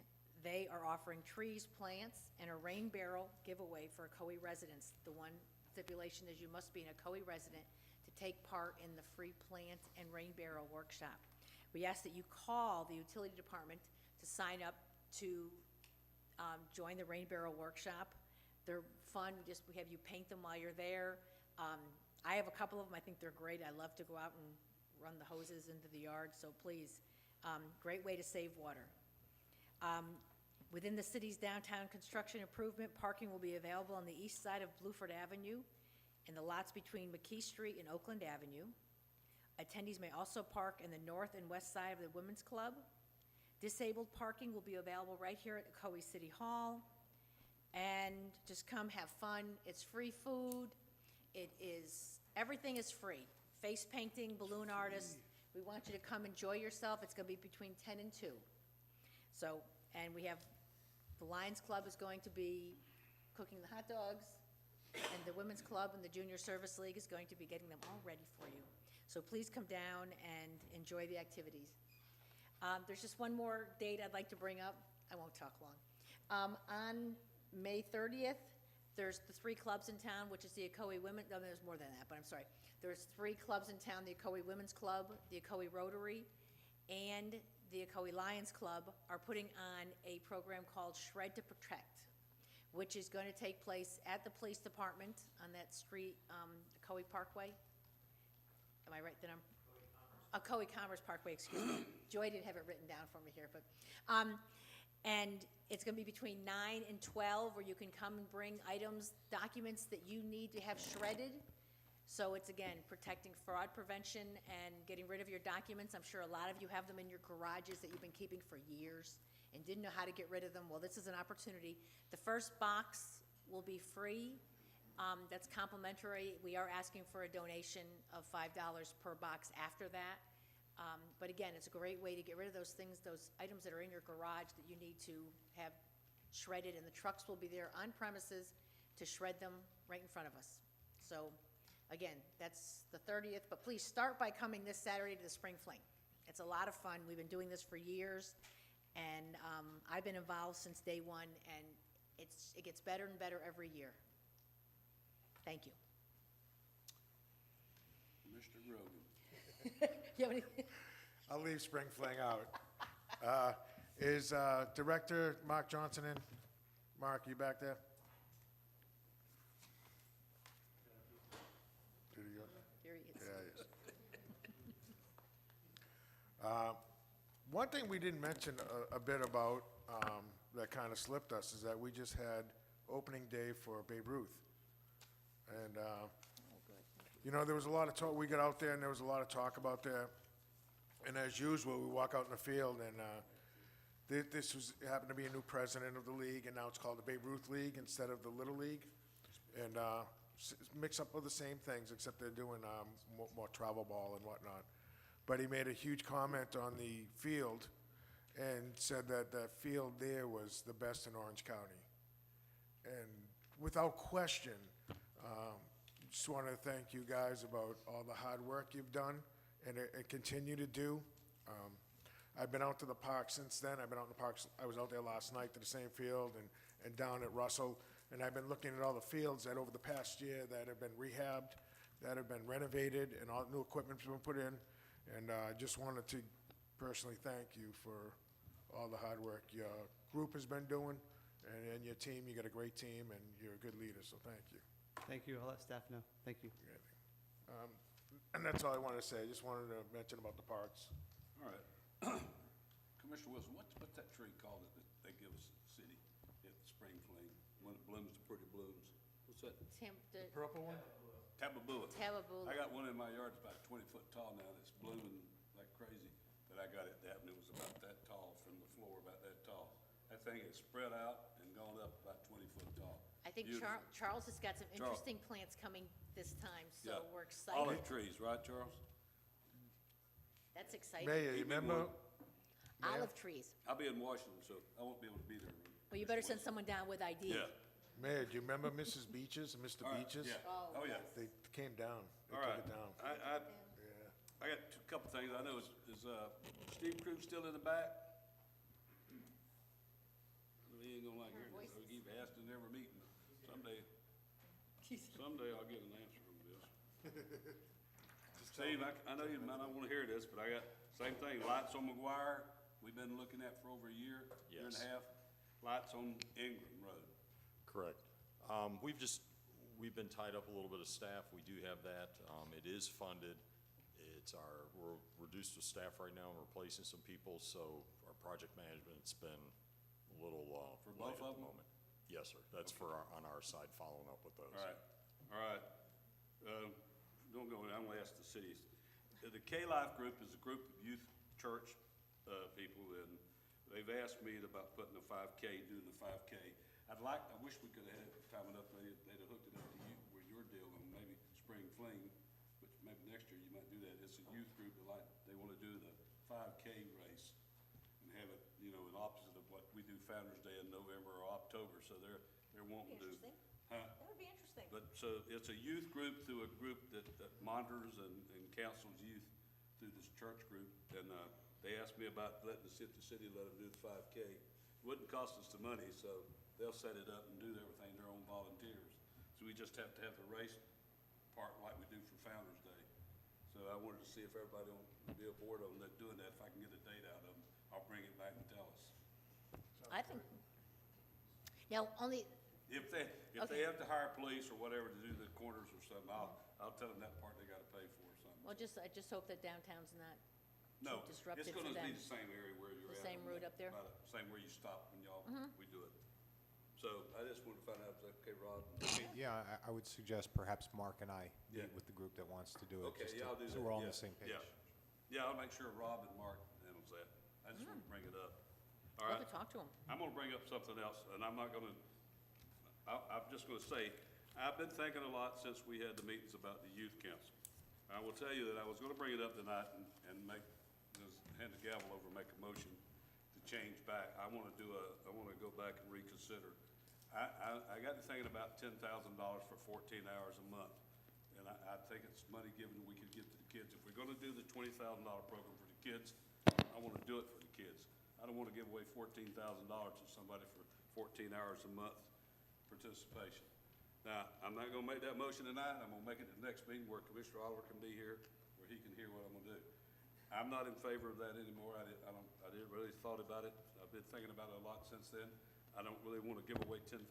they are offering trees, plants, and a rain barrel giveaway for Ocoee residents. The one stipulation is you must be an Ocoee resident to take part in the free plant and rain barrel workshop. We ask that you call the utility department to sign up to join the rain barrel workshop. They're fun. We have you paint them while you're there. I have a couple of them. I think they're great. I love to go out and run the hoses into the yard, so please, great way to save water. Within the city's downtown construction improvement, parking will be available on the east side of Bluford Avenue in the lots between McKee Street and Oakland Avenue. Attendees may also park in the north and west side of the Women's Club. Disabled parking will be available right here at Ocoee City Hall. And just come have fun. It's free food. Everything is free. Face painting, balloon artists. We want you to come enjoy yourself. It's going to be between 10 and 2. So, and we have, the Lions Club is going to be cooking the hot dogs, and the Women's Club and the Junior Service League is going to be getting them all ready for you. So please come down and enjoy the activities. There's just one more date I'd like to bring up. I won't talk long. On May 30th, there's the 3 clubs in town, which is the Ocoee Women, no, there's more than that, but I'm sorry. There's 3 clubs in town, the Ocoee Women's Club, the Ocoee Rotary, and the Ocoee Lions Club are putting on a program called Shred to Protect, which is going to take place at the police department on that street, Ocoee Parkway. Am I right that I'm? Ocoee Commerce Parkway, excuse me. Joy didn't have it written down for me here, but, and it's going to be between 9 and 12, where you can come and bring items, documents that you need to have shredded. So it's, again, protecting fraud prevention and getting rid of your documents. I'm sure a lot of you have them in your garages that you've been keeping for years and didn't know how to get rid of them. Well, this is an opportunity. The first box will be free. That's complimentary. We are asking for a donation of $5 per box after that. But again, it's a great way to get rid of those things, those items that are in your garage that you need to have shredded, and the trucks will be there on premises to shred them right in front of us. So again, that's the 30th, but please start by coming this Saturday to the Spring Fling. It's a lot of fun. We've been doing this for years, And I've been involved since day one, and it gets better and better every year. Thank you. Mr. Grogan. You have any- I'll leave Spring Fling out. Is Director Mark Johnson in? Mark, you back there? Did he go? Here he is. Yeah, he is. One thing we didn't mention a bit about that kind of slipped us is that we just had opening day for Babe Ruth. And, you know, there was a lot of talk, we got out there and there was a lot of talk about that. And as usual, we walk out in the field and this happened to be a new president of the league, and now it's called the Babe Ruth League instead of the Little League. And mix up of the same things, except they're doing more travel ball and whatnot. But he made a huge comment on the field and said that that field there was the best in Orange County. And without question, just want to thank you guys about all the hard work you've done and continue to do. I've been out to the park since then. I've been out in the parks. I was out there last night to the same field and down at Russell. And I've been looking at all the fields that over the past year that have been rehabbed, that have been renovated, and all new equipment's been put in. And I just wanted to personally thank you for all the hard work your group has been doing, and your team. You got a great team, and you're a good leader, so thank you. Thank you. I'll let staff know. Thank you. And that's all I wanted to say. I just wanted to mention about the parks. All right. Commissioner Wilson, what's that tree called that they give us at the city at Spring Fling, when it blooms the pretty blooms? What's that? Purple one? Tababua. Tababua. I got one in my yard, it's about 20 foot tall now, that's blooming like crazy, but I got it that, and it was about that tall from the floor, about that tall. That thing is spread out and gone up about 20 foot tall. I think Beautiful. Charles has got some Charles. interesting plants coming this time, so Yeah. we're excited. Olive trees, right, Charles? That's exciting. Mayor, you Keep me remember? warm. Olive trees. I'll be in Washington, so I won't be able to be there. Well, you better send someone down with ideas. Yeah. Mayor, do you remember Mrs. Beaches and Mr. All right, Beaches? Yeah. Oh, Oh, yeah. They came down. They All took right. it down. I got a couple things. I know, is Steve Cruz still in the back? He ain't gonna like hearing this. I keep asking in every meeting. Someday I'll get an answer from this. Steve, I know you might not wanna hear this, but I got, same thing, lights on McGuire, we've been looking at for over a year and a Yes. half. Lights on Ingram Road. Correct. We've been tied up a little bit of staff. We do have that. It is funded. We're reduced with staff right now and replacing some people, so our project management's been a little For light both of at the them? moment. Yes, sir. That's on our side, following up with those. All right. Don't go, I'm gonna ask the cities. The K-Life group is a group of youth church people, and they've asked me about putting a 5K, doing the 5K. I wish we could have had time enough, they'd have hooked it up to you with your deal on maybe Spring Fling, which maybe next year you might do that. It's a youth group that they wanna do the 5K race and have it, in opposite of what we do Founder's Day in November or October, so they're wanting to. Interesting. Huh? That would be interesting. But, so it's a youth group through a group that monitors and counsels youth through this church group. And they asked me about letting the city let them do the 5K. Wouldn't cost us the money, so they'll set it up and do everything, their own volunteers. So we just have to have the race part like we do for Founder's Day. So I wanted to see if everybody will be aboard on that, doing that. If I can get a date out of them, I'll bring it back and tell us. I think, now, only, If they Okay. have to hire police or whatever to do the corners or something, I'll tell them that part they gotta pay for or something. well, I just hope that downtown's not No, too disrupted it's for gonna be them. the same area where you're The at. same route up there? About the Same where you stop when we do it. So I just wanted to find out, if that's okay, Rob? Yeah, I would suggest perhaps Mark and I Yeah. meet with the group that wants to do it. Okay, just yeah, I'll do that. So we're all on Yeah, the same page. Yeah, yeah, I'll make sure Rob and Mark handles that. I just want to bring it up. All Love right, to talk to them. I'm gonna bring up something else, and I'm not gonna, I'm just gonna say, I've been thinking a lot since we had the meetings about the youth council. I will tell you that I was gonna bring it up tonight and hand the gavel over, and make a motion to change back. I wanna go back and reconsider. I got to thinking about $10,000 for 14 hours a month, and I think it's money given we could give to the kids. If we're gonna do the $20,000 program for the kids, I wanna do it for the kids. I don't wanna give away $14,000 to somebody for 14 hours a month participation. Now, I'm not gonna make that motion tonight, I'm gonna make it the next meeting where Commissioner Oliver can be here, where he can hear what I'm gonna do. I'm not in favor of that anymore, I didn't really thought about it, I've been thinking about it a lot since then. I don't really wanna give away $10,000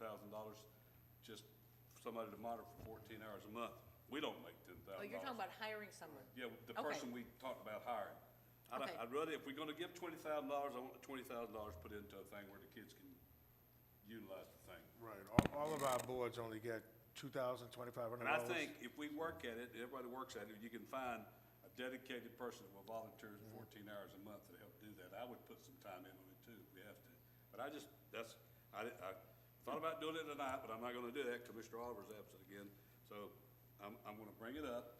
just for somebody to monitor for 14 hours a month. We don't make $10,000. Oh, you're talking about hiring someone? Yeah, the Okay. person we talked about hiring. Okay. I'd rather, if we're gonna give $20,000, I want the $20,000 put into a thing where the kids can utilize the thing. Right, all of our boards only get $2,000, $2,500. And I think if we work at it, everybody works at it, you can find a dedicated person that will volunteer 14 hours a month to help do that. I would put some time in on it too, if we have to. But I thought about doing it tonight, but I'm not gonna do that. Commissioner Oliver's absent again. So I'm gonna bring it up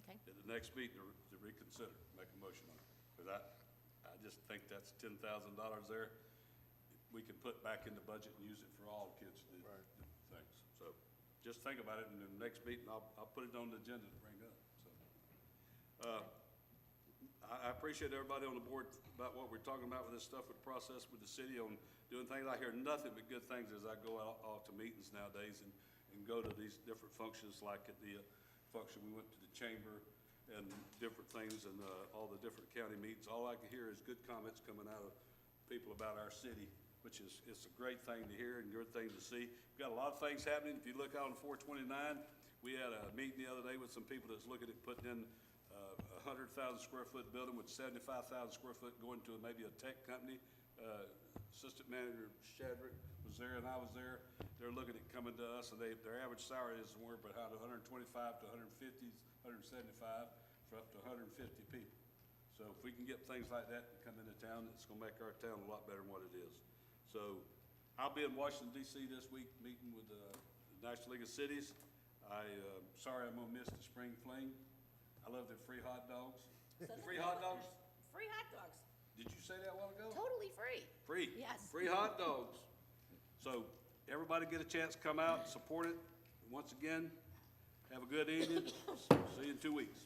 Okay. at the next meeting to reconsider, make a motion on it. Because I just think that's $10,000 there. We can put back in the budget and use it for all kids to do different things. So just think about it, and in the next meeting, I'll put it on the agenda to bring up, so. I appreciate everybody on the board about what we're talking about with this stuff, with the process with the city on doing things. I hear nothing but good things as I go out to meetings nowadays and go to these different functions, like at the function, we went to the chamber and different things and all the different county meetings. All I can hear is good comments coming out of people about our city, which is, it's a great thing to hear and good thing to see. We've got a lot of things happening. If you look out on 429, we had a meeting the other day with some people that's looking at putting in a 100,000 square foot building with 75,000 square foot going to maybe a tech company. Assistant Manager Shadrick was there and I was there. They're looking at coming to us, and their average salary is somewhere between 125 to 150, 175 for up to 150 people. So if we can get things like that to come into town, it's gonna make our town a lot better than what it is. So I'll be in Washington DC this week, meeting with the National League of Cities. Sorry I'm gonna miss the spring fling. I love the free hot dogs. Free hot dogs? Free hot dogs. Did you say that a while ago? Totally free. Free. Yes. Free hot dogs. So everybody get a chance to come out and support it. Once again, have a good evening. See you in 2 weeks.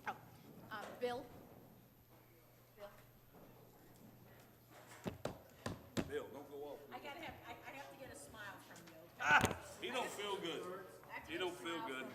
Oh, Bill? Bill, don't go off. I have to get a smile from you. He don't feel good. He don't feel good.